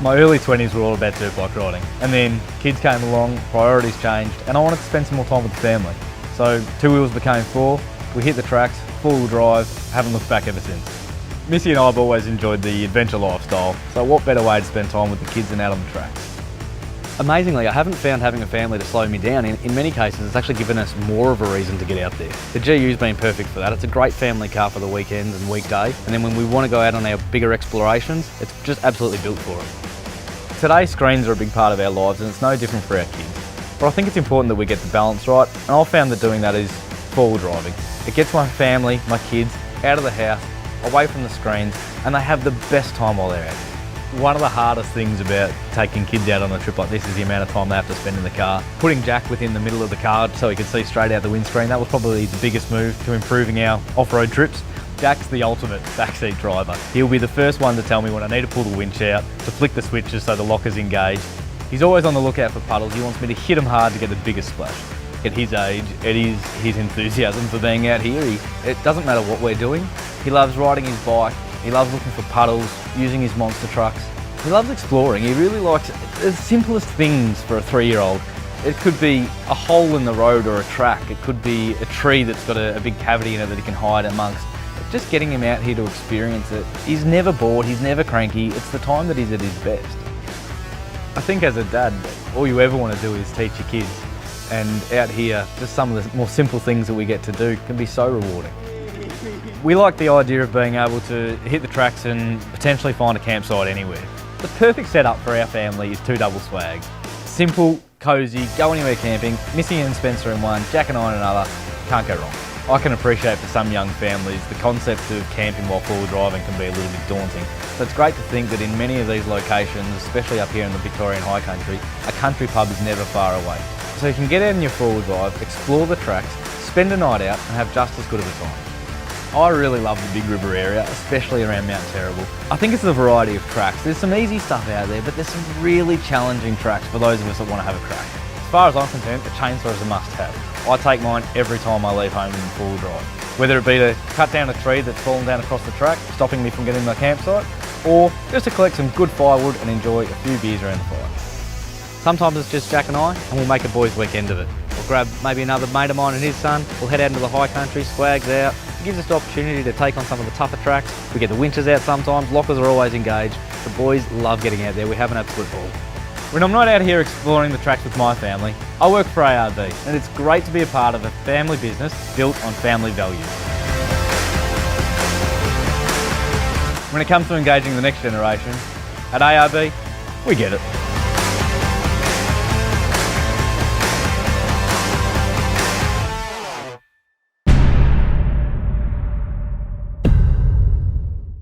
My early 20s were all about dirt bike riding, and then kids came along, priorities changed, and I wanted to spend some more time with the family. So 2 wheels became 4, we hit the tracks, 4-wheel drive, haven't looked back ever since. Missy and I have always enjoyed the adventure lifestyle, so what better way to spend time with the kids than out on the tracks? Amazingly, I haven't found having a family to slow me down. In many cases, it's actually given us more of a reason to get out there. The GU's been perfect for that. It's a great family car for the weekends and weekday, and then when we want to go out on our bigger explorations, it's just absolutely built for it. Today, screens are a big part of our lives, and it's no different for our kids. But I think it's important that we get the balance right, and I've found that doing that is 4-wheel driving. It gets my family, my kids, out of the house, away from the screens, and they have the best time while they're out there. One of the hardest things about taking kids out on a trip like this is the amount of time they have to spend in the car. Putting Jack within the middle of the car so he could see straight out the windscreen, that was probably the biggest move to improving our off-road trips. Jack's the ultimate backseat driver. He'll be the first one to tell me when I need to pull the winch out, to flick the switches so the locker's engaged. He's always on the lookout for puddles. He wants me to hit him hard to get the biggest splash. At his age, it is his enthusiasm for being out here. It doesn't matter what we're doing. He loves riding his bike. He loves looking for puddles, using his monster trucks. He loves exploring. He really likes the simplest things for a 3-year-old. It could be a hole in the road or a track. It could be a tree that's got a big cavity in it that he can hide amongst. Just getting him out here to experience it. He's never bored, he's never cranky. It's the time that he's at his best. I think as a dad, all you ever want to do is teach your kids. And out here, just some of the more simple things that we get to do can be so rewarding. We like the idea of being able to hit the tracks and potentially find a campsite anywhere. The perfect setup for our family is 2 double swags. Simple, cosy, go anywhere camping, Missy and Spencer in one, Jack and I in another, can't go wrong. I can appreciate for some young families the concept of camping while 4-wheel driving can be a little bit daunting. So it's great to think that in many of these locations, especially up here in the Victorian high country, a country pub is never far away. So you can get out in your 4-wheel drive, explore the tracks, spend a night out and have just as good of a time. I really love the Big River area, especially around Mount Terrible. I think it's the variety of tracks. There's some easy stuff out there, but there's some really challenging tracks for those of us that want to have a crack. As far as I'm concerned, a chainsaw is a must-have. I take mine every time I leave home in 4-wheel drive. Whether it be to cut down a tree that's fallen down across the track, stopping me from getting to my campsite, or just to collect some good firewood and enjoy a few beers around the fire. Sometimes it's just Jack and I, and we'll make a boys' weekend of it. We'll grab maybe another mate of mine and his son, we'll head out into the high country, swags out. It gives us the opportunity to take on some of the tougher tracks. We get the winches out sometimes, lockers are always engaged. The boys love getting out there, we have an absolute ball. When I'm not out here exploring the tracks with my family, I work for ARB, and it's great to be a part of a family business built on family values. When it comes to engaging the next generation, at ARB, we get it.